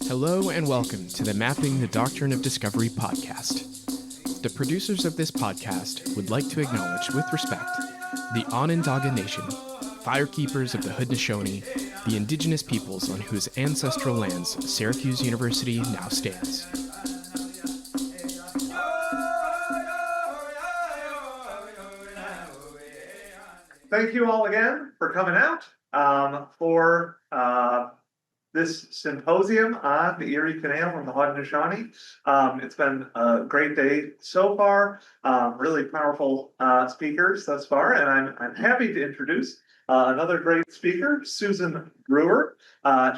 Hello and welcome to the Mapping the Doctrine of Discovery podcast. The producers of this podcast would like to acknowledge with respect the Onondaga Nation, firekeepers of the Haudenosaunee, the indigenous peoples on whose ancestral lands Syracuse University now stands. Thank you all again for coming out for this symposium on the Erie Canal and the Haudenosaunee. It's been a great day so far, really powerful speakers thus far, and I'm happy to introduce another great speaker, Susan Brewer.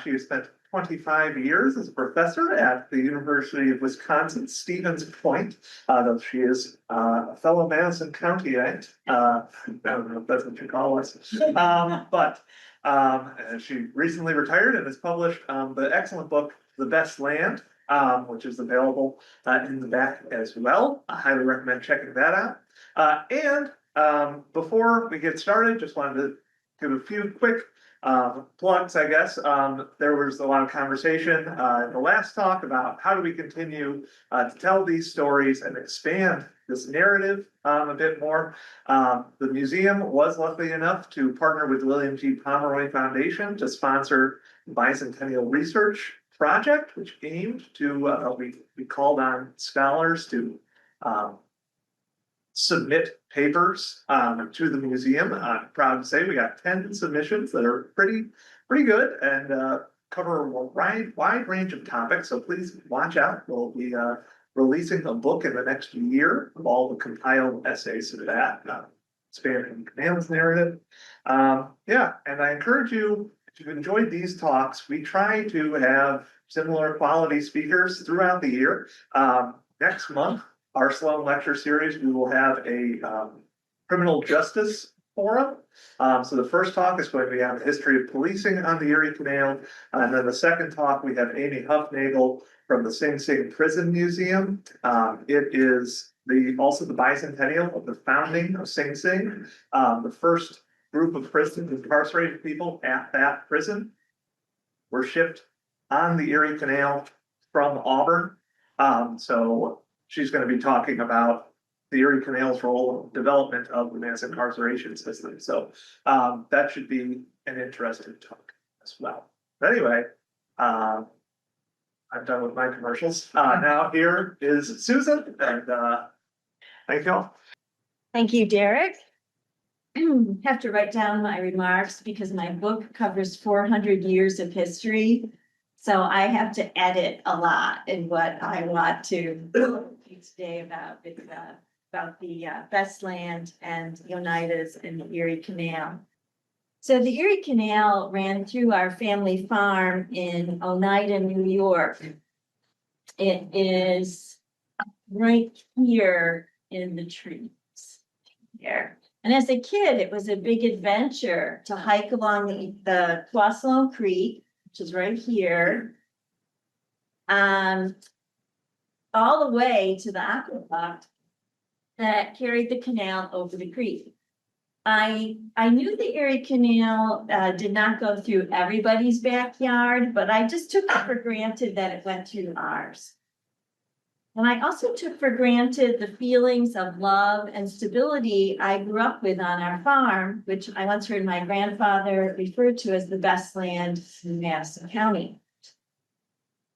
She has spent 25 years as a professor at the University of Wisconsin, Stevens Point, though she is a fellow Madison Countyite. I don't know if that's what you call us, but she recently retired and has published the excellent book, The Best Land, which is available in the back as well. I highly recommend checking that out. And before we get started, just wanted to give a few quick plugs, I guess. There was a lot of conversation in the last talk about how do we continue to tell these stories and expand this narrative a bit more. The museum was lucky enough to partner with William G. Pomeroy Foundation to sponsor the Bicentennial Research Project, which aimed to, we called on scholars to submit papers to the museum. I'm proud to say we got 10 submissions that are pretty good and cover a wide range of topics. So please watch out. We'll be releasing a book in the next year of all the compiled essays of that, spanning Canal's narrative. Yeah, and I encourage you, if you've enjoyed these talks, we try to have similar quality speakers throughout the year. Next month, our Sloan lecture series, we will have a criminal justice forum. So the first talk is going to be on the history of policing on the Erie Canal. And then the second talk, we have Amy Huffnagel from the Sing Sing Prison Museum. It is also the bicentennial of the founding of Sing Sing. The first group of prison incarcerated people at that prison were shipped on the Erie Canal from Auburn. So she's going to be talking about the Erie Canal's role in development of the mass incarceration system. So that should be an interesting talk as well. But anyway, I'm done with my commercials. Now here is Susan, and thank you all. Thank you, Derek. I have to write down my remarks because my book covers 400 years of history. So I have to edit a lot in what I want to speak today about the best land and the Oneidas and the Erie Canal. So the Erie Canal ran through our family farm in Oneida, New York. It is right here in the trees here. And as a kid, it was a big adventure to hike along the Sloan Creek, which is right here, all the way to the aqueduct that carried the canal over the creek. I knew the Erie Canal did not go through everybody's backyard, but I just took it for granted that it went through ours. And I also took for granted the feelings of love and stability I grew up with on our farm, which I once heard my grandfather refer to as the best land in Madison County.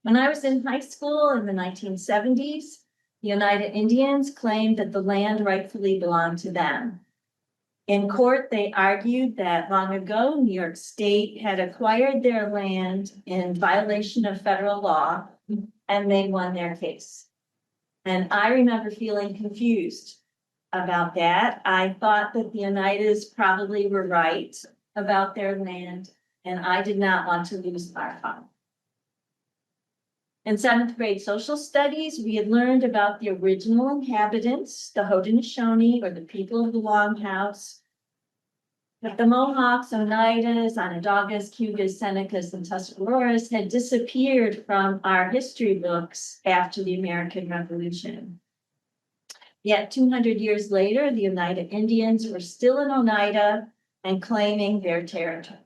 When I was in high school in the 1970s, the Oneida Indians claimed that the land rightfully belonged to them. In court, they argued that long ago, New York State had acquired their land in violation of federal law, and they won their case. And I remember feeling confused about that. I thought that the Oneidas probably were right about their land, and I did not want to lose our farm. In 7th grade social studies, we had learned about the original inhabitants, the Haudenosaunee, or the people of the Longhouse. But the Mohawks, Oneidas, Onondagas, Cayugas, Senecas, and Tuscaroras had disappeared from our history books after the American Revolution. Yet 200 years later, the Oneida Indians were still in Oneida, and claiming their territory.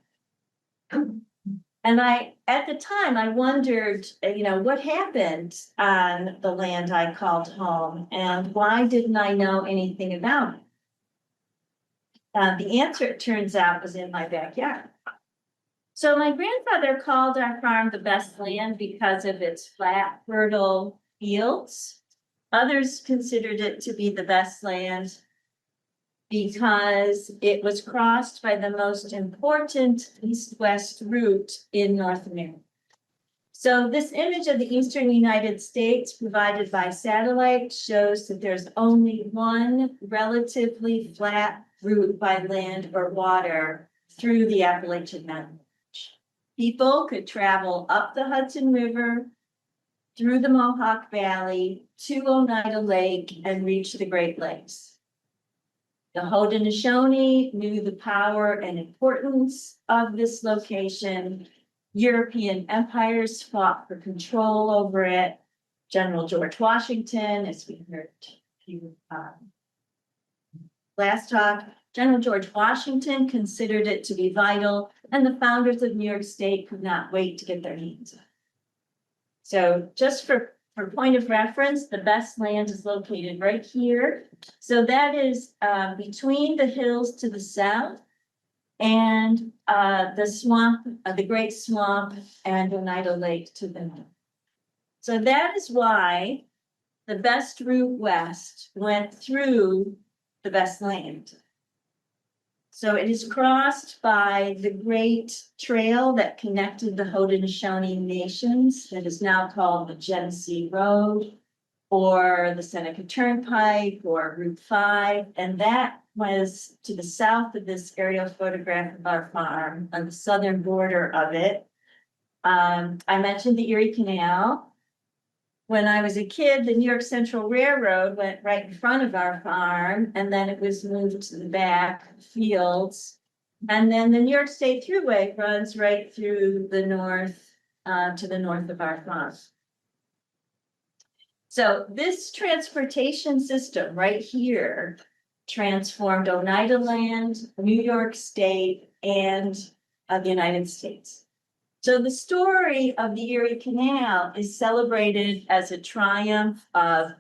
And at the time, I wondered, what happened on the land I called home, and why didn't I know anything about it? The answer, it turns out, was in my backyard. So my grandfather called our farm the best land because of its flat, fertile fields. Others considered it to be the best land because it was crossed by the most important east-west route in North America. So this image of the eastern United States provided by satellite shows that there's only one relatively flat route by land or water through the Appalachian Mountains. People could travel up the Hudson River, through the Mohawk Valley, to Oneida Lake, and reach the Great Lakes. The Haudenosaunee knew the power and importance of this location. European empires fought for control over it. General George Washington, as we heard last talk, General George Washington considered it to be vital, and the founders of New York State could not wait to get their hands on it. So just for point of reference, the best land is located right here. So that is between the hills to the south and the swamp, the Great Swamp and Oneida Lake to the north. So that is why the best route west went through the best land. So it is crossed by the Great Trail that connected the Haudenosaunee nations that is now called the Genesee Road or the Seneca Turnpike or Route 5. And that was to the south of this aerial photograph of our farm on the southern border of it. I mentioned the Erie Canal. When I was a kid, the New York Central Railroad went right in front of our farm, and then it was moved to the back fields. And then the New York State Thruway runs right through the north, to the north of our farm. So this transportation system right here transformed Oneida land, New York State, and the United States. So the story of the Erie Canal is celebrated as a triumph of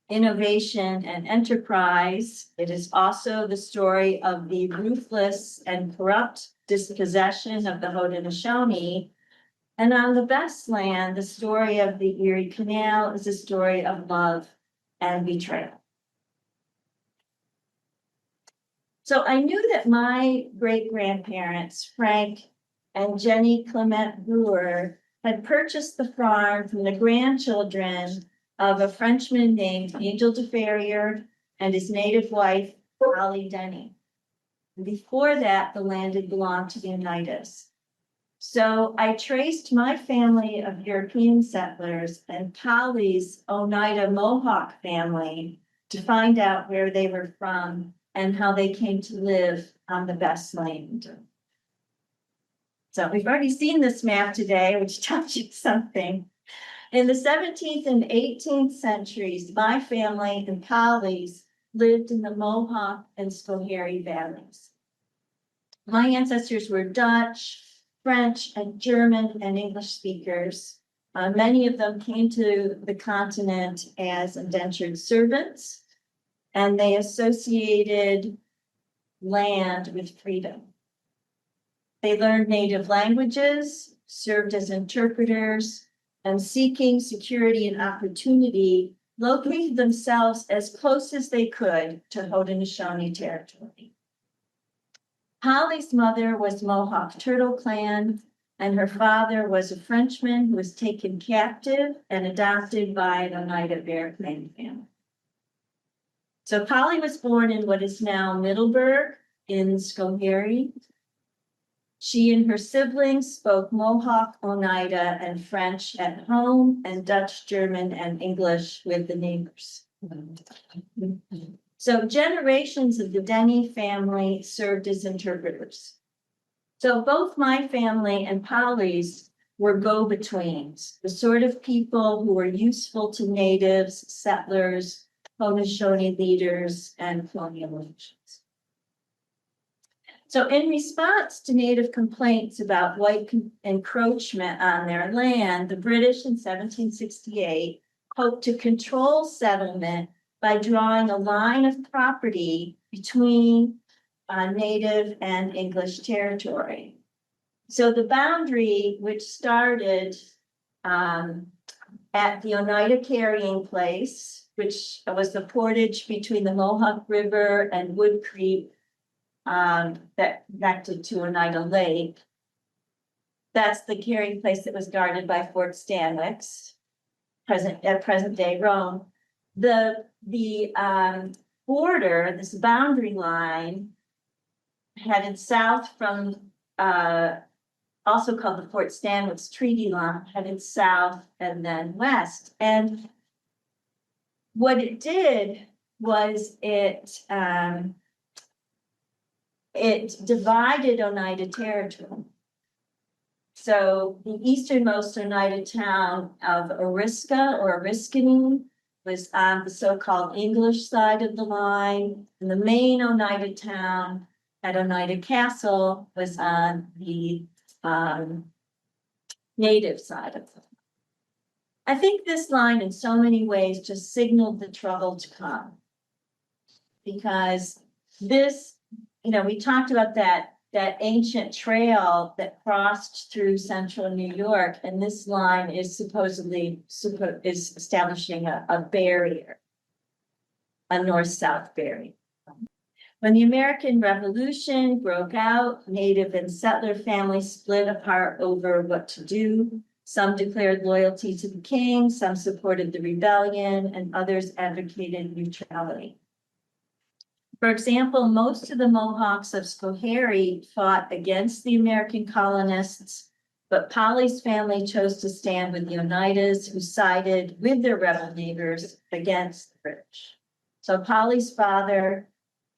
innovation and enterprise. It is also the story of the ruthless and corrupt dispossession of the Haudenosaunee. And on the best land, the story of the Erie Canal is a story of love and betrayal. So I knew that my great-grandparents, Frank and Jenny Clement Brewer, had purchased the farm from the grandchildren of a Frenchman named Angel de Ferrier and his native wife, Polly Denny. And before that, the land had belonged to the Oneidas. So I traced my family of European settlers and Polly's Oneida Mohawk family to find out where they were from and how they came to live on the best land. So we've already seen this map today, which tells you something. In the 17th and 18th centuries, my family and Polly's lived in the Mohawk and Schoharie valleys. My ancestors were Dutch, French, and German and English speakers. Many of them came to the continent as indentured servants, and they associated land with freedom. They learned native languages, served as interpreters, and seeking security and opportunity, located themselves as close as they could to Haudenosaunee territory. Polly's mother was Mohawk Turtle Clan, and her father was a Frenchman who was taken captive and adopted by an Oneida Bear Clan family. So Polly was born in what is now Middleburg in Schoharie. She and her siblings spoke Mohawk, Oneida, and French at home, and Dutch, German, and English with the neighbors. So generations of the Denny family served as interpreters. So both my family and Polly's were go-betweens, the sort of people who were useful to natives, settlers, Haudenosaunee leaders, and colonial nations. So in response to Native complaints about white encroachment on their land, the British in 1768 hoped to control settlement by drawing a line of property between Native and English territory. So the boundary, which started at the Oneida carrying place, which was the portage between the Mohawk River and Wood Creek, that connected to Oneida Lake. That's the carrying place that was guarded by Fort Stanwix, present day Rome. The border, this boundary line, headed south from also called the Fort Stanwix Treaty Line, headed south and then west. And what it did was it divided Oneida territory. So the easternmost Oneida town of Oriska or Oriskany was on the so-called English side of the line, and the main Oneida town at Oneida Castle was on the Native side of the line. I think this line in so many ways just signaled the trouble to come. Because this, we talked about that ancient trail that crossed through central New York, and this line is supposedly establishing a barrier, a north-south barrier. When the American Revolution broke out, Native and settler families split apart over what to do. Some declared loyalty to the king, some supported the rebellion, and others advocated neutrality. For example, most of the Mohawks of Schoharie fought against the American colonists, but Polly's family chose to stand with the Oneidas, who sided with their rebel neighbors against the British. So Polly's father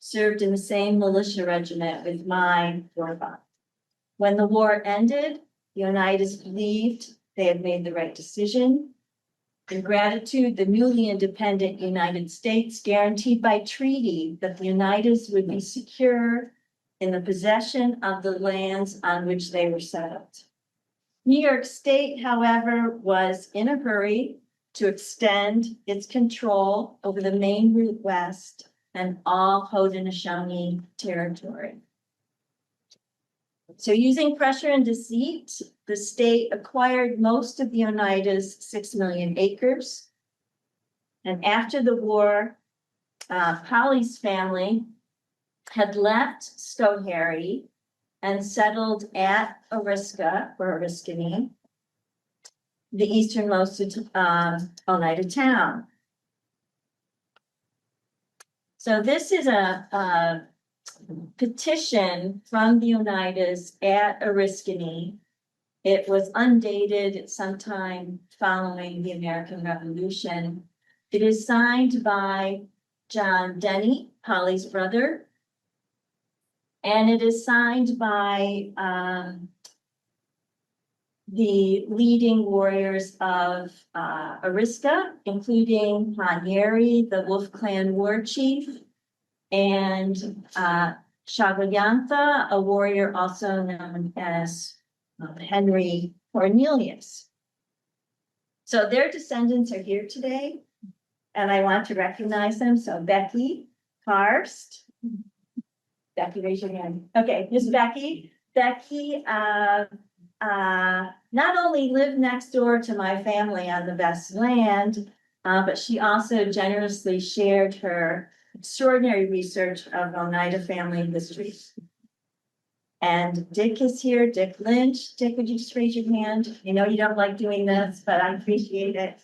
served in the same militia regiment with my forefather. When the war ended, the Oneidas believed they had made the right decision. In gratitude, the newly independent United States guaranteed by treaty that the Oneidas would be secure in the possession of the lands on which they were settled. New York State, however, was in a hurry to extend its control over the main route west and all Haudenosaunee territory. So using pressure and deceit, the state acquired most of the Oneida's 6 million acres. And after the war, Polly's family had left Schoharie and settled at Oriska or Oriskany, the easternmost Oneida town. So this is a petition from the Oneidas at Oriskany. It was undated sometime following the American Revolution. It is signed by John Denny, Polly's brother, and it is signed by the leading warriors of Oriska, including Hanyeri, the Wolf Clan war chief, and Shagayantha, a warrior also known as Henry Cornelius. So their descendants are here today, and I want to recognize them. So Becky Karst. Becky, raise your hand. Okay, here's Becky. Becky not only lived next door to my family on the best land, but she also generously shared her extraordinary research of Oneida family history. And Dick is here, Dick Lynch. Dick, would you just raise your hand? I know you don't like doing this, but I appreciate it.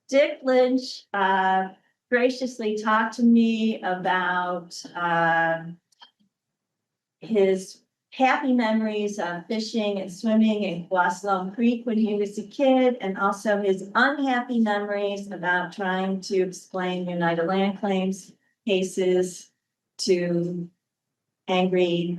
Dick Lynch graciously talked to me about his happy memories of fishing and swimming in Sloan Creek when he was a kid, and also his unhappy memories about trying to explain Oneida land claims cases to angry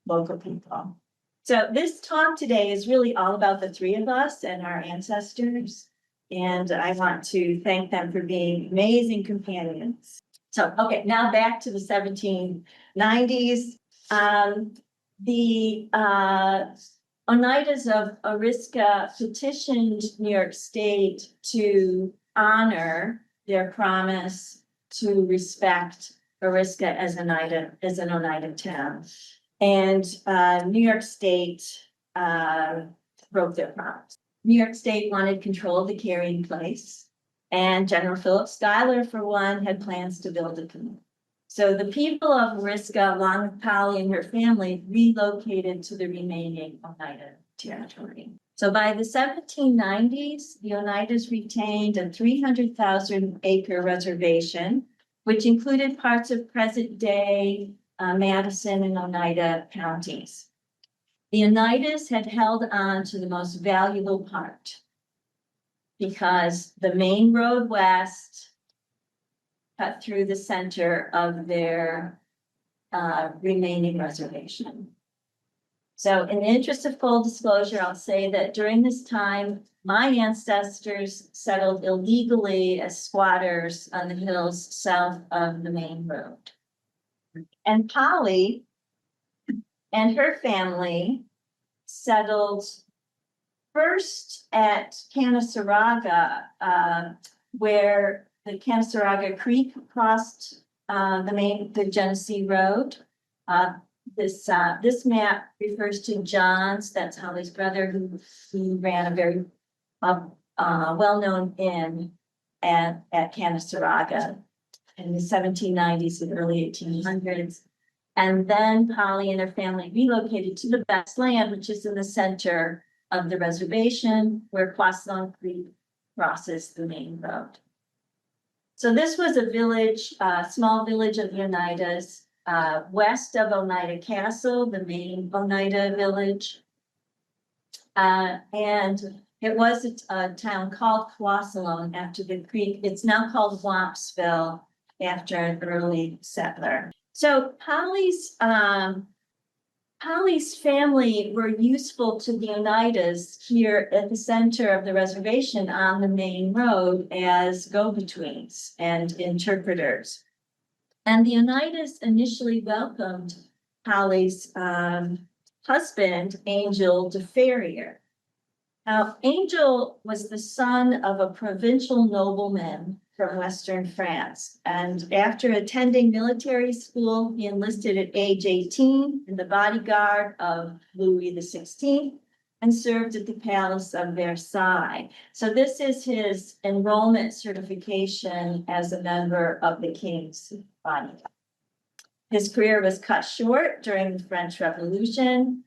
local people. So this talk today is really all about the three of us and our ancestors, and I want to thank them for being amazing companions. So, okay, now back to the 1790s. the Oneidas of Oriska petitioned New York State to honor their promise to respect Oriska as an Oneida town. And New York State broke their promise. New York State wanted control of the carrying place, and General Philip Schuyler, for one, had plans to build a canal. So the people of Oriska, along with Polly and her family, relocated to the remaining Oneida territory. So by the 1790s, the Oneidas retained a 300,000 acre reservation, which included parts of present-day Madison and Oneida counties. The Oneidas had held on to the most valuable part because the main road west cut through the center of their remaining reservation. So in the interest of full disclosure, I'll say that during this time, my ancestors settled illegally as squatters on the hills south of the main road. And Polly and her family settled first at Canaseraga, where the Canaseraga Creek crossed the Genesee Road. This map refers to John's, that's Holly's brother, who ran a very well-known inn at Canaseraga in the 1790s and early 1800s. And then Polly and her family relocated to the Best Land, which is in the center of the reservation, where Quaslon Creek crosses the main road. So this was a village, small village of the Oneidas, west of Oneida Castle, the main Oneida village. And it was a town called Quaslon after the creek. It's now called Wampsville after an early settler. So Polly's family were useful to the Oneidas here at the center of the reservation on the main road as go-betweens and interpreters. And the Oneidas initially welcomed Polly's husband, Angel de Ferrier. Now, Angel was the son of a provincial nobleman from Western France. And after attending military school, he enlisted at age 18 in the bodyguard of Louis XVI and served at the Palace of Versailles. So this is his enrollment certification as a member of the King's body. His career was cut short during the French Revolution.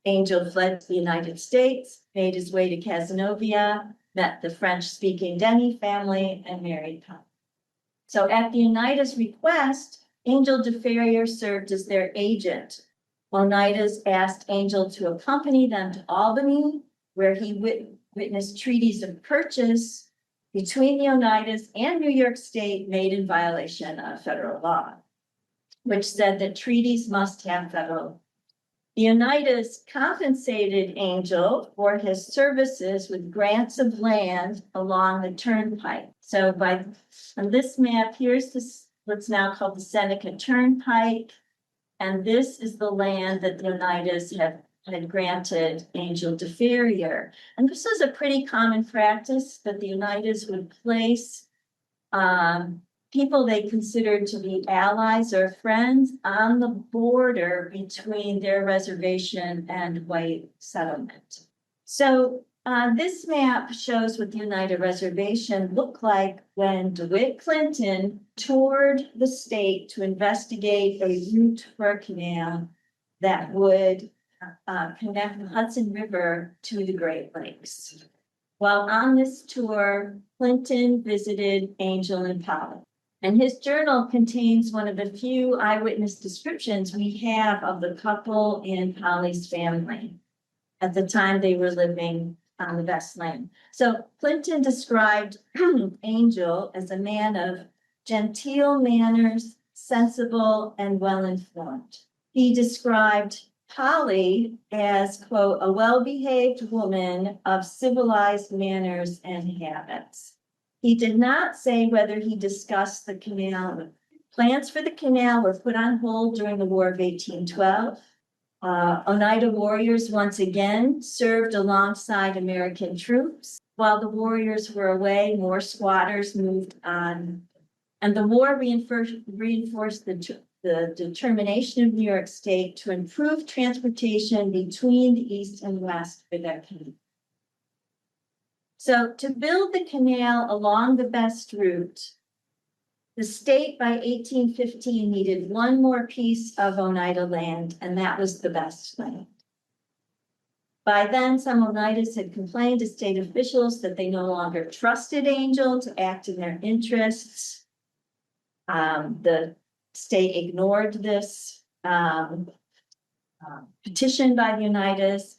Angel fled to the United States, made his way to Casanova, met the French-speaking Denny family, and married Polly. So at the Oneida's request, Angel de Ferrier served as their agent. Oneidas asked Angel to accompany them to Albany, where he witnessed treaties of purchase between the Oneidas and New York State made in violation of federal law, which said that treaties must have federal. The Oneidas compensated Angel for his services with grants of land along the turnpike. So on this map, here's what's now called the Seneca Turnpike. And this is the land that the Oneidas had granted Angel de Ferrier. And this was a pretty common practice that the Oneidas would place people they considered to be allies or friends on the border between their reservation and white settlement. So this map shows what the Oneida Reservation looked like when DeWitt Clinton toured the state to investigate a route for a canal that would connect the Hudson River to the Great Lakes. While on this tour, Clinton visited Angel and Polly. And his journal contains one of the few eyewitness descriptions we have of the couple and Polly's family at the time they were living on the Best Land. So Clinton described Angel as a man of genteel manners, sensible, and well-informed. He described Polly as, quote, a well-behaved woman of civilized manners and habits. He did not say whether he discussed the canal. Plans for the canal were put on hold during the War of 1812. Oneida warriors once again served alongside American troops. While the warriors were away, more squatters moved on. And the war reinforced the determination of New York State to improve transportation between the East and West for their people. So to build the canal along the best route, the state by 1815 needed one more piece of Oneida land, and that was the best land. By then, some Oneidas had complained to state officials that they no longer trusted Angel to act in their interests. The state ignored this petition by the Oneidas,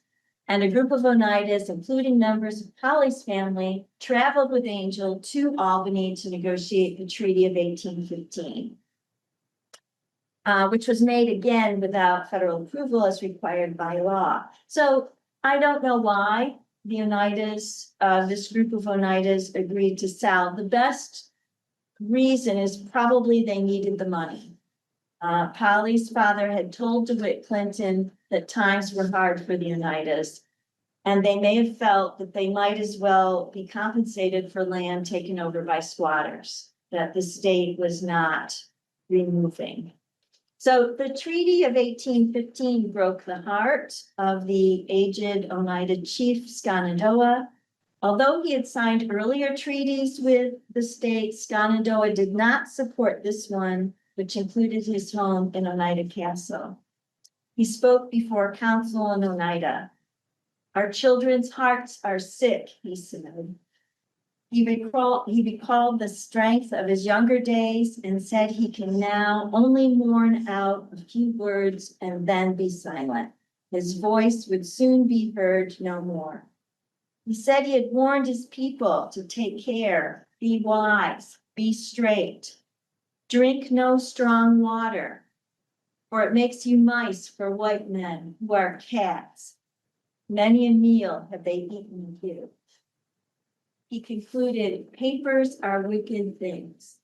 and a group of Oneidas, including members of Polly's family, traveled with Angel to Albany to negotiate the Treaty of 1815, which was made again without federal approval as required by law. So I don't know why the Oneidas, this group of Oneidas agreed to sell. The best reason is probably they needed the money. Polly's father had told DeWitt Clinton that times were hard for the Oneidas, and they may have felt that they might as well be compensated for land taken over by squatters that the state was not removing. So the Treaty of 1815 broke the heart of the aged Oneida chief Skenandoa. Although he had signed earlier treaties with the state, Skenandoa did not support this one, which included his home in Oneida Castle. He spoke before council in Oneida. "Our children's hearts are sick," he said. He recalled the strength of his younger days and said he can now only mourn out a few words and then be silent. His voice would soon be heard no more. He said he had warned his people to take care, be wise, be straight, drink no strong water, for it makes you mice for white men who are cats. Many a meal have they eaten with you. He concluded, "Papers are wicked things."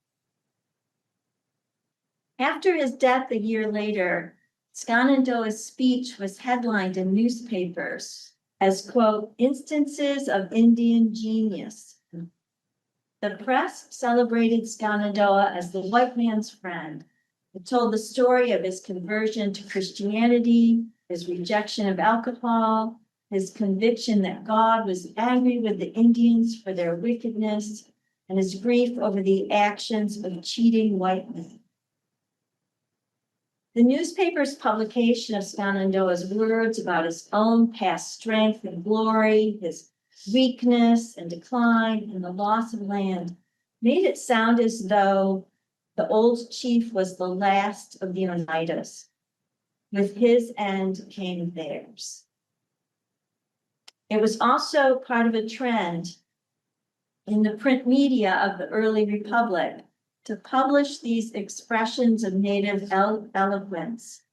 After his death a year later, Skenandoa's speech was headlined in newspapers as, quote, "instances of Indian genius." The press celebrated Skenandoa as the white man's friend. It told the story of his conversion to Christianity, his rejection of alcohol, his conviction that God was angry with the Indians for their wickedness, and his grief over the actions of cheating white men. The newspaper's publication of Skenandoa's words about his own past strength and glory, his weakness and decline, and the loss of land made it sound as though the old chief was the last of the Oneidas. With his end came theirs. It was also part of a trend in the print media of the early republic to publish these expressions of native eloquence.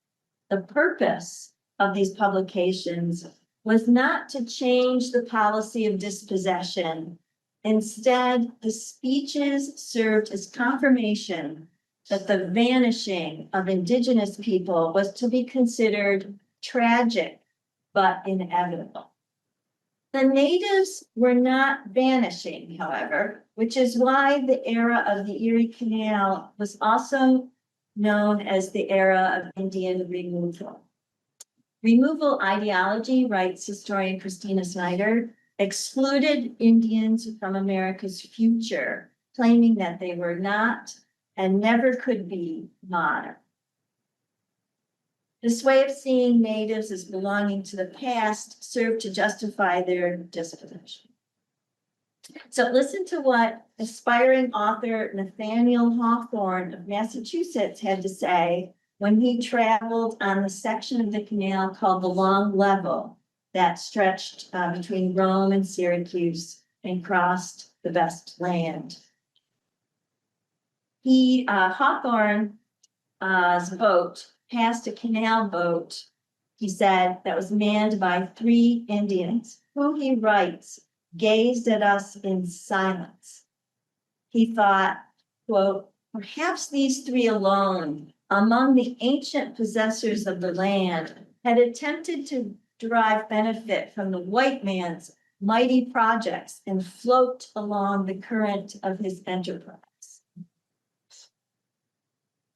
The purpose of these publications was not to change the policy of dispossession. Instead, the speeches served as confirmation that the vanishing of indigenous people was to be considered tragic but inevitable. The natives were not vanishing, however, which is why the era of the Erie Canal was also known as the era of Indian removal. Removal ideology, writes historian Christina Snyder, excluded Indians from America's future, claiming that they were not and never could be modern. This way of seeing natives as belonging to the past served to justify their dispossession. So listen to what aspiring author Nathaniel Hawthorne of Massachusetts had to say when he traveled on the section of the canal called the Long Level that stretched between Rome and Syracuse and crossed the best land. Hawthorne's boat passed a canal boat, he said, that was manned by 3 Indians, who, he writes, gazed at us in silence. He thought, quote, "Perhaps these 3 alone, among the ancient possessors of the land, had attempted to derive benefit from the white man's mighty projects and float along the current of his enterprise.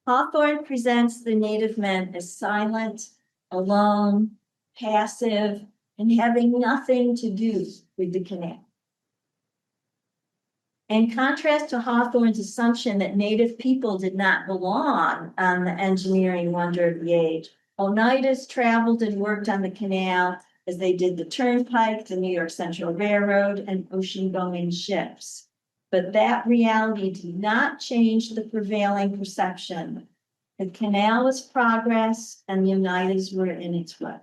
Hawthorne presents the native men as silent, alone, passive, and having nothing to do with the canal. In contrast to Hawthorne's assumption that native people did not belong on the engineering wonder of the age, Oneidas traveled and worked on the canal as they did the turnpike, the New York Central Railroad, and ocean-going ships. But that reality did not change the prevailing perception. The canal was progress, and the Oneidas were in its way.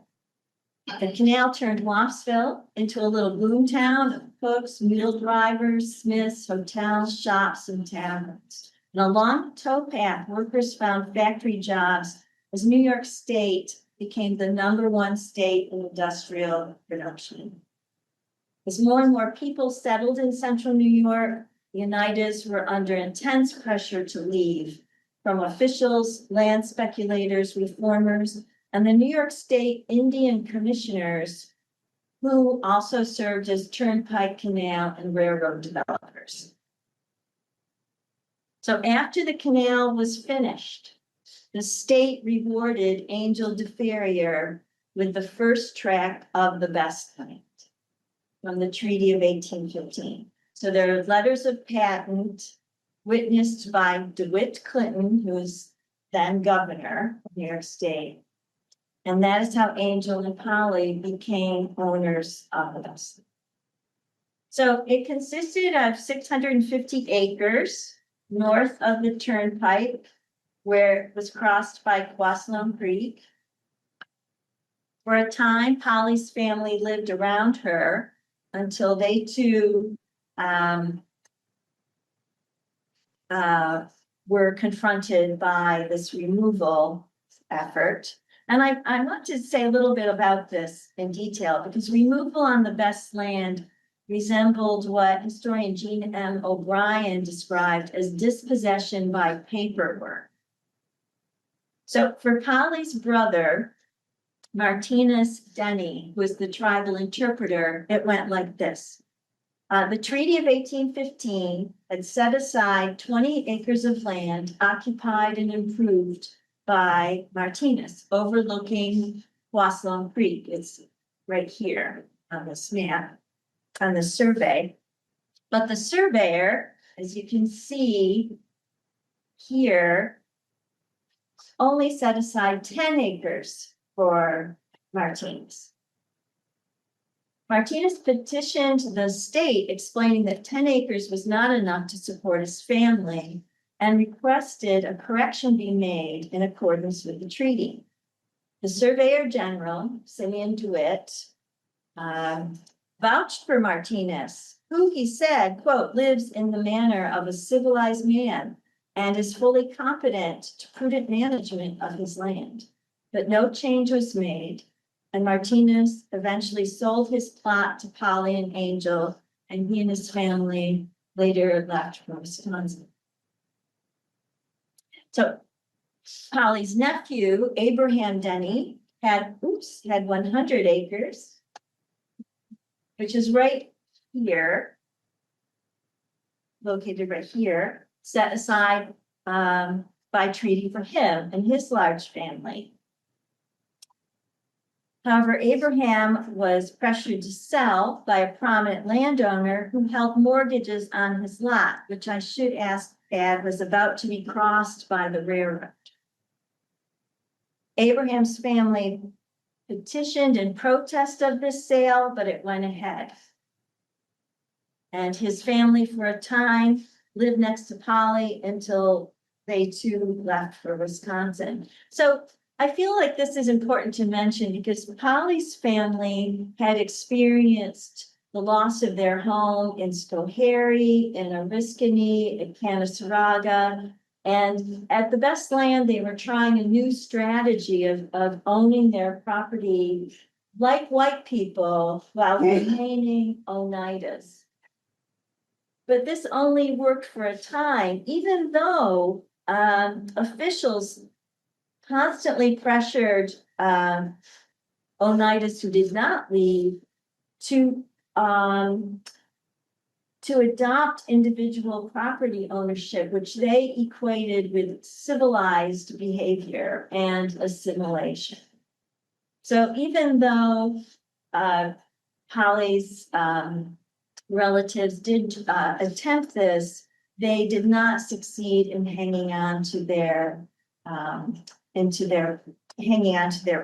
The canal turned Wampsville into a little boomtown of cooks, mule drivers, smiths, hotels, shops, and taverns. And along the towpath, workers found factory jobs as New York State became the #1 state in industrial production. As more and more people settled in central New York, the Oneidas were under intense pressure to leave from officials, land speculators, reformers, and the New York State Indian commissioners, who also served as turnpike, canal, and railroad developers. So after the canal was finished, the state rewarded Angel de Ferrier with the first tract of the best land from the Treaty of 1815. So there are letters of patent witnessed by DeWitt Clinton, who was then governor of New York State. And that is how Angel and Polly became owners of the best. So it consisted of 650 acres north of the turnpike, where it was crossed by Sloan Creek. For a time, Polly's family lived around her until they too were confronted by this removal effort. And I want to say a little bit about this in detail, because removal on the best land resembled what historian Jean M. O'Brien described as dispossession by paperwork. So for Polly's brother, Martinez Denny, who was the tribal interpreter, it went like this. The Treaty of 1815 had set aside 20 acres of land occupied and improved by Martinez, overlooking Sloan Creek. It's right here on this map, on the survey. But the surveyor, as you can see here, only set aside 10 acres for Martinez. Martinez petitioned the state explaining that 10 acres was not enough to support his family and requested a correction be made in accordance with the treaty. The Surveyor General, Simeon DeWitt, vouched for Martinez, who he said, quote, lives in the manner of a civilized man and is fully competent to prudent management of his land. But no change was made, and Martinez eventually sold his plot to Polly and Angel, and he and his family later left for Wisconsin. So Polly's nephew, Abraham Denny, had 100 acres, which is right here, located right here, set aside by treaty for him and his large family. However, Abraham was pressured to sell by a prominent landowner who held mortgages on his lot, which I should add was about to be crossed by the railroad. Abraham's family petitioned in protest of this sale, but it went ahead. And his family, for a time, lived next to Polly until they too left for Wisconsin. So I feel like this is important to mention because Polly's family had experienced the loss of their home in Schoharie, in Oriskany, in Canaseraga. And at the best land, they were trying a new strategy of owning their property like white people while remaining Oneidas. But this only worked for a time, even though officials constantly pressured Oneidas who did not leave to adopt individual property ownership, which they equated with civilized behavior and assimilation. So even though Polly's relatives did attempt this, they did not succeed in hanging on to their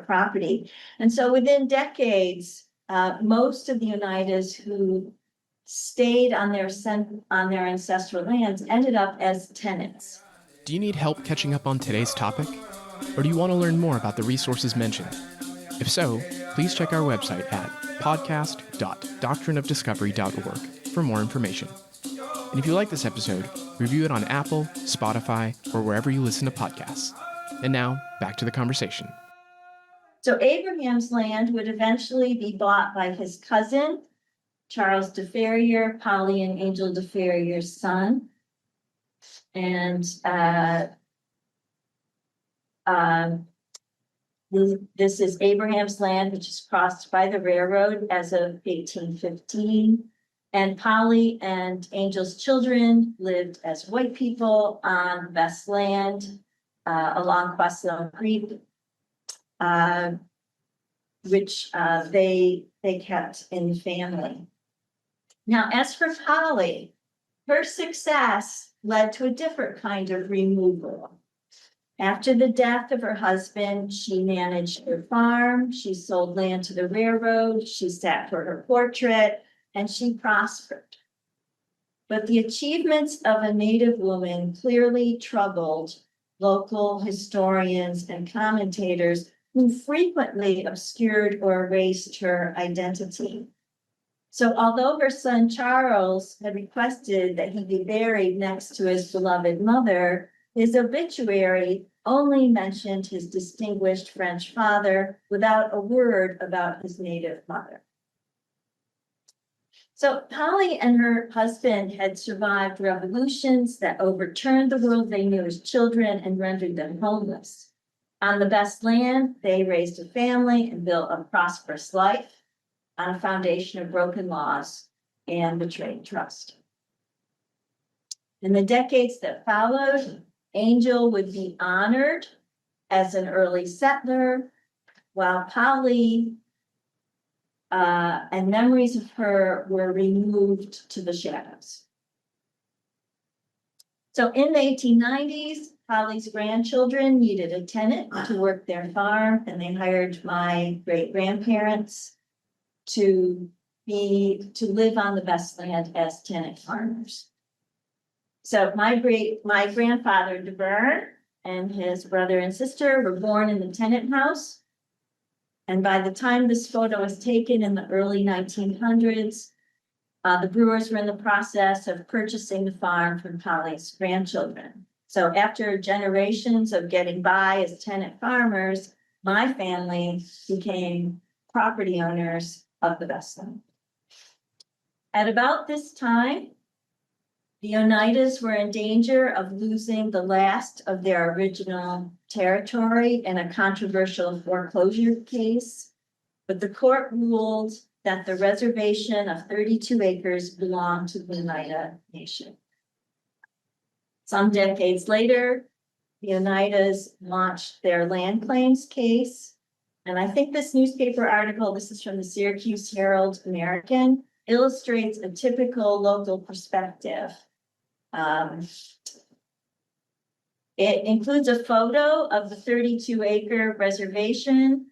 property. And so within decades, most of the Oneidas who stayed on their ancestral lands ended up as tenants. Do you need help catching up on today's topic? Or do you want to learn more about the resources mentioned? If so, please check our website at podcast.doctrineofdiscovery.org for more information. And if you like this episode, review it on Apple, Spotify, or wherever you listen to podcasts. And now, back to the conversation. So Abraham's land would eventually be bought by his cousin, Charles de Ferrier, Polly and Angel de Ferrier's son. And this is Abraham's land, which is crossed by the railroad as of 1815. And Polly and Angel's children lived as white people on West Land along Questone Creek, which they kept in the family. Now, as for Polly, her success led to a different kind of removal. After the death of her husband, she managed her farm, she sold land to the railroad, she sat for her portrait, and she prospered. But the achievements of a Native woman clearly troubled local historians and commentators who frequently obscured or erased her identity. So although her son Charles had requested that he be buried next to his beloved mother, his obituary only mentioned his distinguished French father without a word about his native mother. So Polly and her husband had survived revolutions that overturned the world they knew as children and rendered them homeless. On the best land, they raised a family and built a prosperous life on a foundation of broken laws and betrayed trust. In the decades that followed, Angel would be honored as an early settler, while Polly and memories of her were removed to the shadows. So in the 1890s, Polly's grandchildren needed a tenant to work their farm, and they hired my great-grandparents to live on the best land as tenant farmers. So my grandfather DeBurn and his brother and sister were born in the tenant house. And by the time this photo was taken in the early 1900s, the Brewers were in the process of purchasing the farm from Polly's grandchildren. So after generations of getting by as tenant farmers, my family became property owners of the best land. At about this time, the Oneidas were in danger of losing the last of their original territory in a controversial foreclosure case, but the court ruled that the reservation of 32 acres belonged to the Oneida Nation. Some decades later, the Oneidas launched their land claims case, and I think this newspaper article, this is from the Syracuse Herald American, illustrates a typical local perspective. It includes a photo of the 32-acre reservation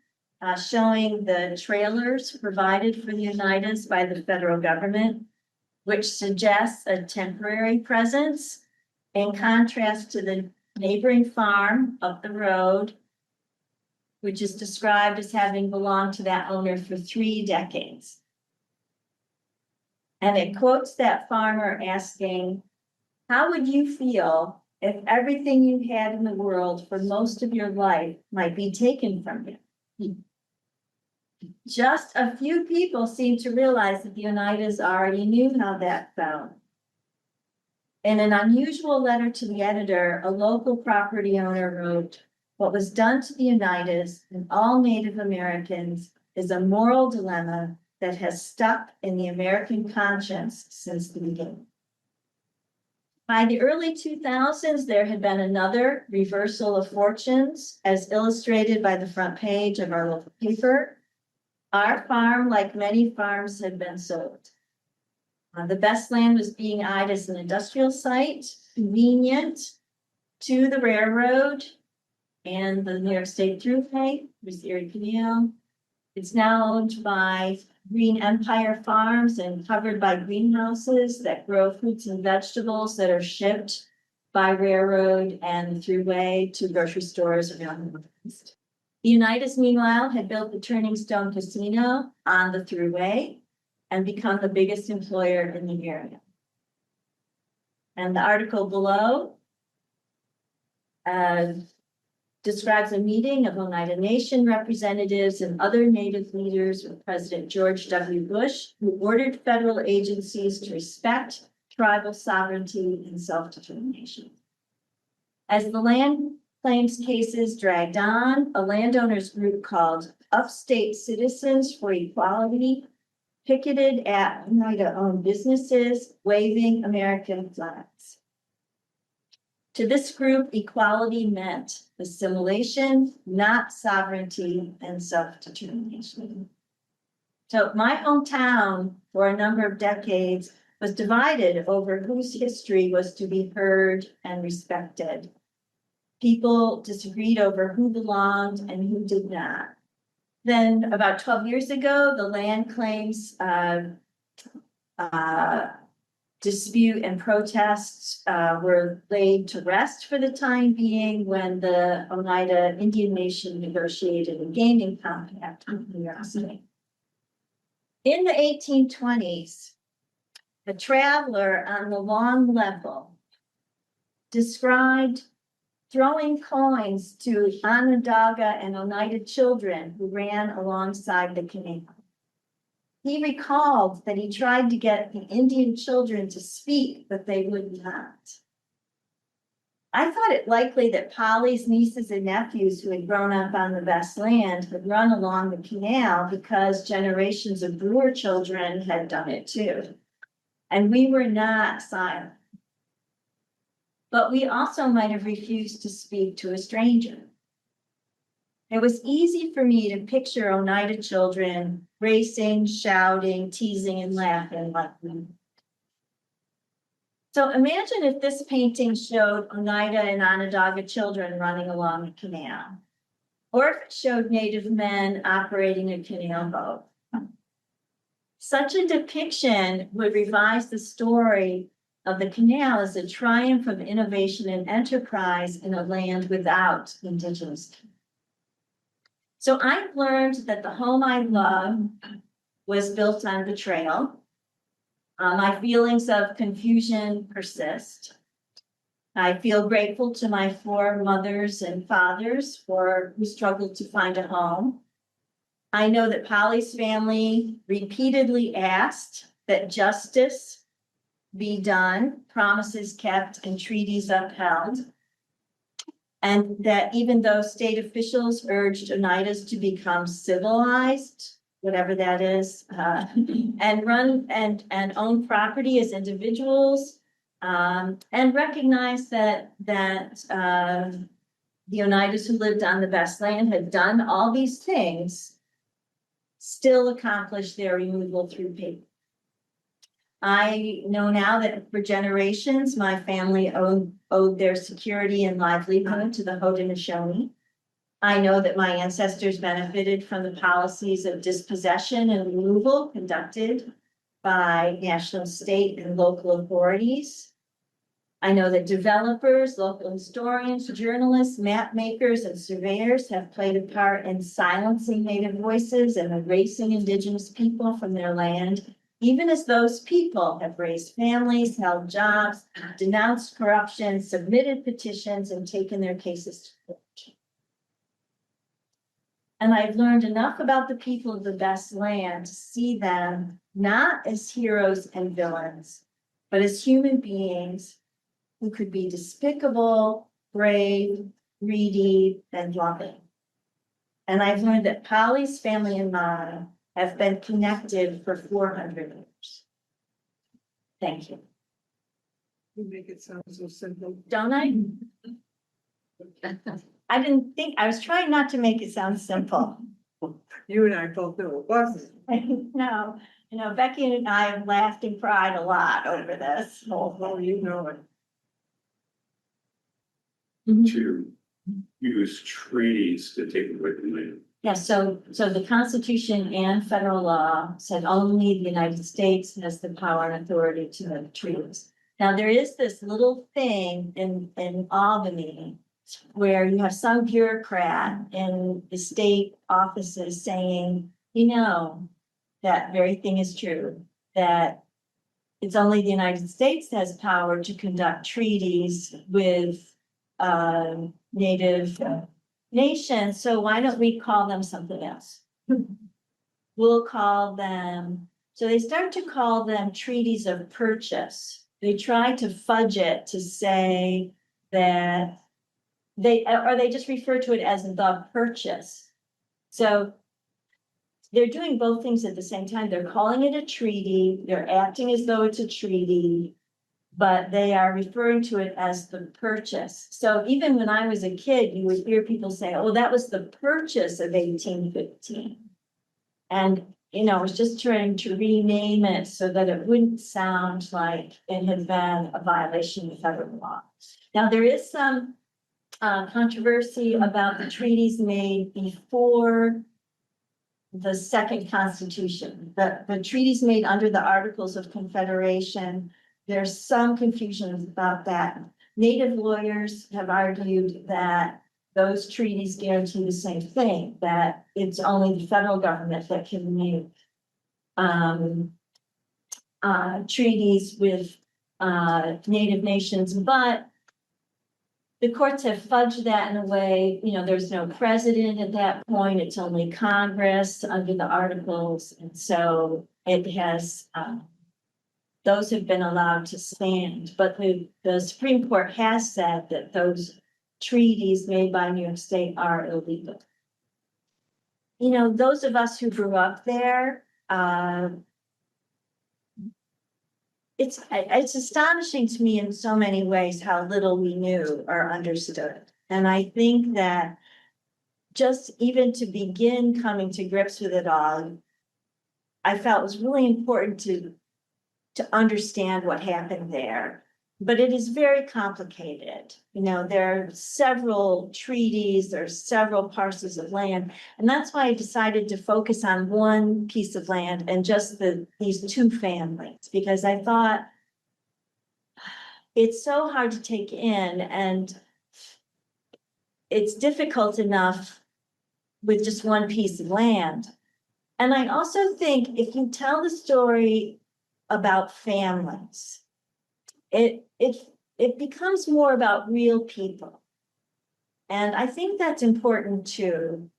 showing the trailers provided for the Oneidas by the federal government, which suggests a temporary presence in contrast to the neighboring farm up the road, which is described as having belonged to that owner for 3 decades. And it quotes that farmer asking, "How would you feel if everything you had in the world for most of your life might be taken from you?" Just a few people seem to realize that the Oneidas already knew how that felt. In an unusual letter to the editor, a local property owner wrote, "What was done to the Oneidas and all Native Americans is a moral dilemma that has stuck in the American conscience since the beginning. By the early 2000s, there had been another reversal of fortunes, as illustrated by the front page of our local paper. Our farm, like many farms, had been sold. The best land was being eyed as an industrial site, convenient to the railroad and the New York State Thruway, was the Erie Canal. It's now owned by Green Empire Farms and covered by greenhouses that grow fruits and vegetables that are shipped by railroad and thruway to grocery stores around the Northeast. The Oneidas, meanwhile, had built the Turning Stone Casino on the thruway and become the biggest employer in the area. And the article below describes a meeting of Oneida Nation representatives and other Native leaders with President George W. Bush, who ordered federal agencies to respect tribal sovereignty and self-determination. As the land claims cases dragged on, a landowners group called Upstate Citizens for Equality picketed at Oneida-owned businesses, waving American flags. To this group, equality meant assimilation, not sovereignty and self-determination. So my hometown, for a number of decades, was divided over whose history was to be heard and respected. People disagreed over who belonged and who did not. Then about 12 years ago, the land claims dispute and protests were laid to rest for the time being when the Oneida Indian Nation negotiated a gaming compact with New York City. In the 1820s, a traveler on the Long Level described throwing coins to Onondaga and Oneida children who ran alongside the canal. He recalled that he tried to get the Indian children to speak, but they would not. I thought it likely that Polly's nieces and nephews who had grown up on the best land had run along the canal because generations of Brewer children had done it too. And we were not silent. But we also might have refused to speak to a stranger. It was easy for me to picture Oneida children racing, shouting, teasing, and laughing like me. So imagine if this painting showed Oneida and Onondaga children running along the canal, or if it showed Native men operating a canal boat. Such a depiction would revise the story of the canal as a triumph of innovation and enterprise in a land without indigenous people. So I've learned that the home I love was built on betrayal. My feelings of confusion persist. I feel grateful to my four mothers and fathers who struggled to find a home. I know that Polly's family repeatedly asked that justice be done, promises kept, and treaties upheld. And that even though state officials urged Oneidas to become civilized, whatever that is, and run and own property as individuals, and recognize that the Oneidas who lived on the best land had done all these things, still accomplished their removal through paper. I know now that for generations, my family owed their security and livelihood to the Haudenosaunee. I know that my ancestors benefited from the policies of dispossession and removal conducted by national, state, and local authorities. I know that developers, local historians, journalists, map makers, and surveyors have played a part in silencing Native voices and erasing Indigenous people from their land, even as those people have raised families, held jobs, denounced corruption, submitted petitions, and taken their cases to court. And I've learned enough about the people of the best land to see them not as heroes and villains, but as human beings who could be despicable, brave, greedy, and loving. And I've learned that Polly's family and mine have been connected for 400 years. Thank you. You make it sound so simple. Don't I? I didn't think, I was trying not to make it sound simple. You and I both know it wasn't. No, Becky and I have laughed and cried a lot over this. Oh, you know it. To use treaties to take away the land. Yeah, so the Constitution and federal law said only the United States has the power and authority to make treaties. Now, there is this little thing in Albany where you have some bureaucrat in the state offices saying, that very thing is true, that it's only the United States that has power to conduct treaties with Native nations, so why don't we call them something else? We'll call them, so they start to call them treaties of purchase. They try to fudge it to say that they just refer to it as the purchase. So they're doing both things at the same time. They're calling it a treaty. They're acting as though it's a treaty, but they are referring to it as the purchase. So even when I was a kid, you would hear people say, oh, that was the purchase of 1815. And, it was just trying to rename it so that it wouldn't sound like it had been a violation of federal law. Now, there is some controversy about the treaties made before the second Constitution, the treaties made under the Articles of Confederation. There's some confusion about that. Native lawyers have argued that those treaties guarantee the same thing, that it's only the federal government that can make treaties with Native nations, but the courts have fudged that in a way, there's no president at that point, it's only Congress under the Articles, and so it has those have been allowed to stand, but the Supreme Court has said that those treaties made by New York State are illegal. Those of us who grew up there, it's astonishing to me in so many ways how little we knew or understood. And I think that just even to begin coming to grips with it all, I felt it was really important to understand what happened there. But it is very complicated. There are several treaties, there are several parcels of land. And that's why I decided to focus on one piece of land and just these two families, because I thought it's so hard to take in and it's difficult enough with just one piece of land. And I also think if you tell the story about families, it becomes more about real people. And I think that's important too.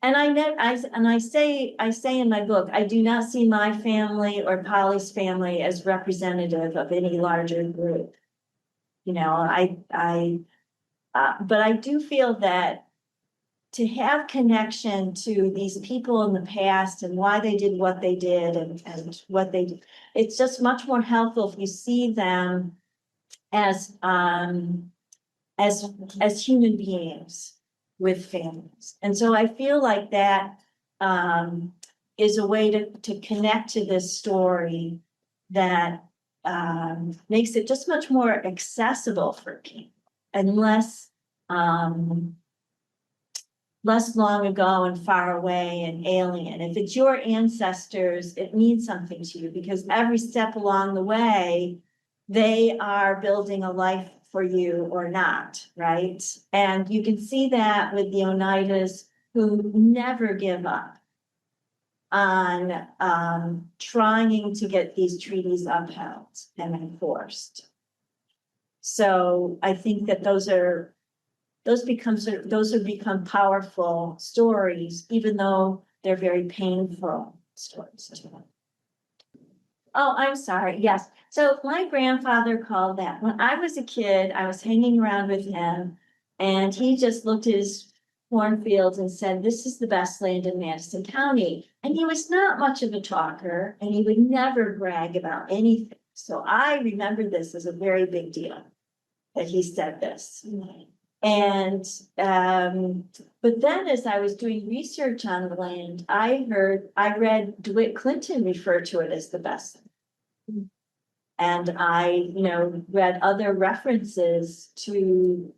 And I say in my book, I do not see my family or Polly's family as representative of any larger group. But I do feel that to have connection to these people in the past and why they did what they did and what they did, it's just much more helpful if you see them as human beings with families. And so I feel like that is a way to connect to this story that makes it just much more accessible for people and less long ago and far away and alien. If it's your ancestors, it means something to you because every step along the way, they are building a life for you or not, right? And you can see that with the Oneidas who never give up on trying to get these treaties upheld and enforced. So I think that those have become powerful stories, even though they're very painful stories too. Oh, I'm sorry. Yes. So my grandfather called that. When I was a kid, I was hanging around with him and he just looked at his cornfields and said, this is the best land in Madison County. And he was not much of a talker and he would never brag about anything. So I remember this as a very big deal that he said this. And, but then as I was doing research on the land, I read DeWitt Clinton refer to it as the best. And I, read other references to,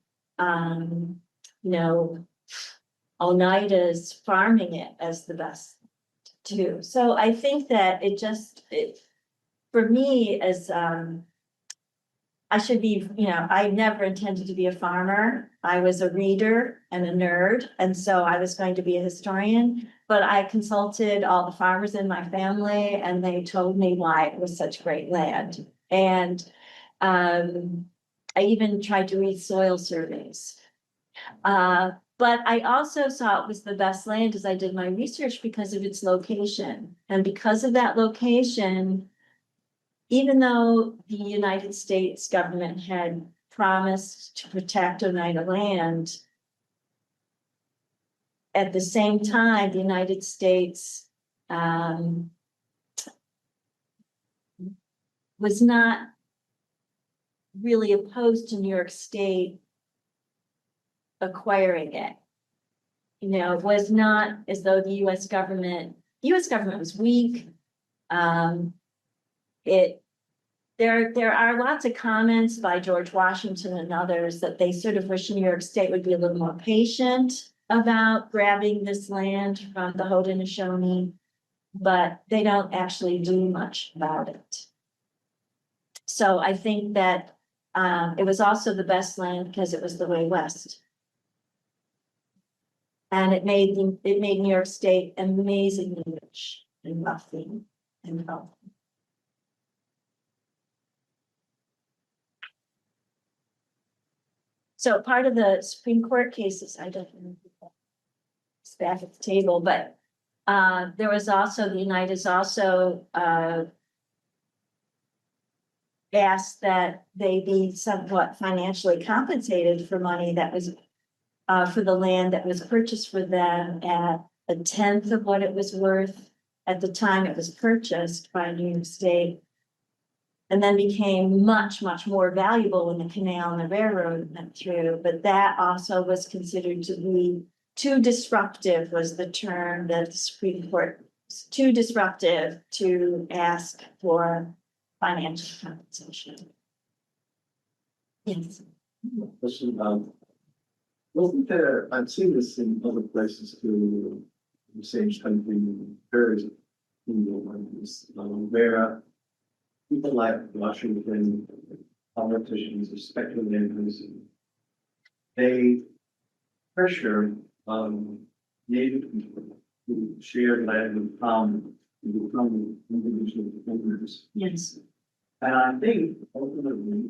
Oneidas farming it as the best too. So I think that for me, as, I should be, I never intended to be a farmer. I was a reader and a nerd, and so I was going to be a historian. But I consulted all the farmers in my family, and they told me why it was such great land. And I even tried to read soil surveys. But I also saw it was the best land as I did my research because of its location. And because of that location, even though the United States government had promised to protect Oneida land, at the same time, the United States was not really opposed to New York State acquiring it. It was not as though the US government was weak. There are lots of comments by George Washington and others that they sort of wish New York State would be a little more patient about grabbing this land from the Haudenosaunee, but they don't actually do much about it. So I think that it was also the best land because it was the way west. And it made New York State amazingly rich and wealthy and healthy. So part of the Supreme Court cases, I don't remember, it's back at the table, but there was also, the Oneidas also asked that they be somewhat financially compensated for money that was for the land that was purchased for them at 1/10 of what it was worth at the time it was purchased by New York State. And then became much, much more valuable when the canal and the railroad went through. But that also was considered to be too disruptive, was the term that the Supreme Court was too disruptive to ask for financial compensation. Yes. Question, wasn't there, I've seen this in other places too, the same country, various, where people like Washington, politicians or speculators, they pressure Native people who share land in common to become individual owners. Yes. And I think ultimately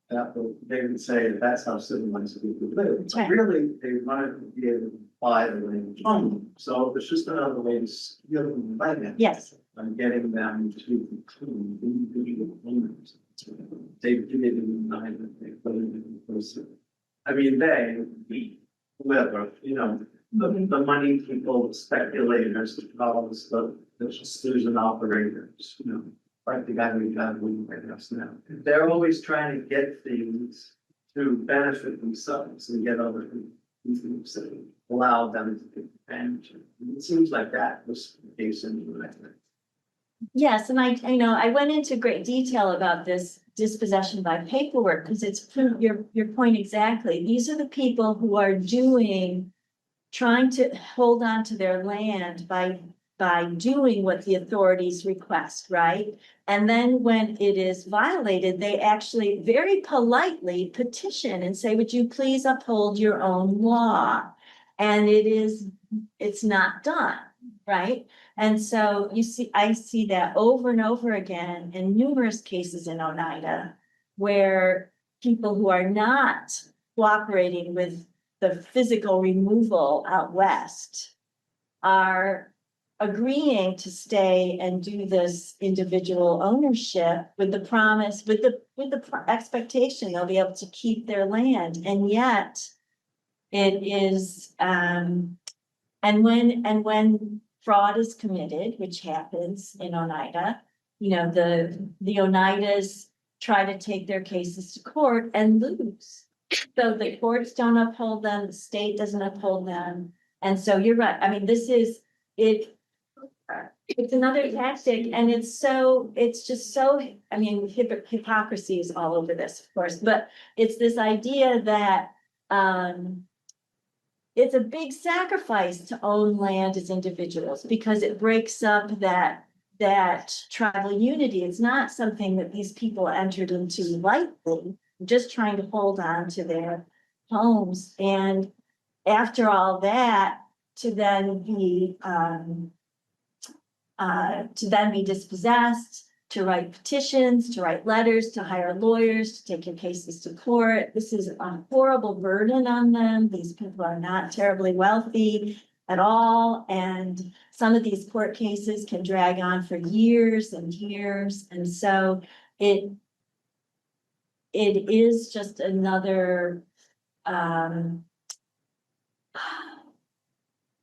that they would say that that's how civilized people live. That's right. Really, they wanted to be able to buy the land from them. So it's just another way to steal them by them. Yes. And getting them to become individual owners. They did it in the night that they put it in the person. I mean, they, whoever, the money people, the speculators, the dollars, the there's an operators, like the guy we got with us now. They're always trying to get things to benefit themselves and get other things to allow them to take advantage of it. It seems like that was the case in the United States. Yes, and I went into great detail about this dispossession by paperwork because it's your point exactly. These are the people who are trying to hold on to their land by doing what the authorities request, right? And then when it is violated, they actually very politely petition and say, would you please uphold your own law? And it's not done, right? And so I see that over and over again in numerous cases in Oneida, where people who are not cooperating with the physical removal out west are agreeing to stay and do this individual ownership with the promise, with the expectation they'll be able to keep their land. And yet It is, and when fraud is committed, which happens in Oneida, the Oneidas try to take their cases to court and lose. So the courts don't uphold them, the state doesn't uphold them. And so you're right. I mean, this is it. It's another tactic, and it's just so, I mean, hypocrisy is all over this, of course, but it's this idea that, it's a big sacrifice to own land as individuals because it breaks up that tribal unity. It's not something that these people entered into lightly, just trying to hold on to their homes. And after all that, to then be dispossessed, to write petitions, to write letters, to hire lawyers, to take your cases to court. This is a horrible burden on them. These people are not terribly wealthy at all. And some of these court cases can drag on for years and years. And so it is just another,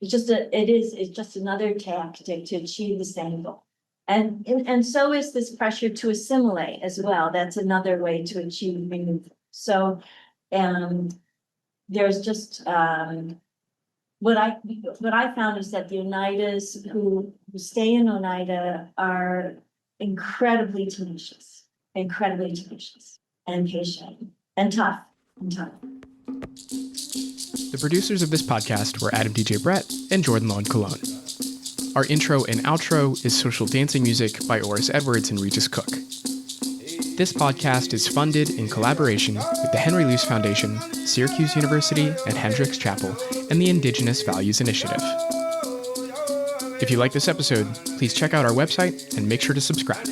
it's just another tactic to achieve the same goal. And so is this pressure to assimilate as well. That's another way to achieve removal. So, there's just, what I found is that the Oneidas who stay in Oneida are incredibly tenacious and patient and tough. The producers of this podcast were Adam DJ Brett and Jordan Lawn Cologne. Our intro and outro is social dancing music by Oris Edwards and Regis Cook. This podcast is funded in collaboration with the Henry Luce Foundation, Syracuse University, and Hendricks Chapel, and the Indigenous Values Initiative. If you like this episode, please check out our website and make sure to subscribe.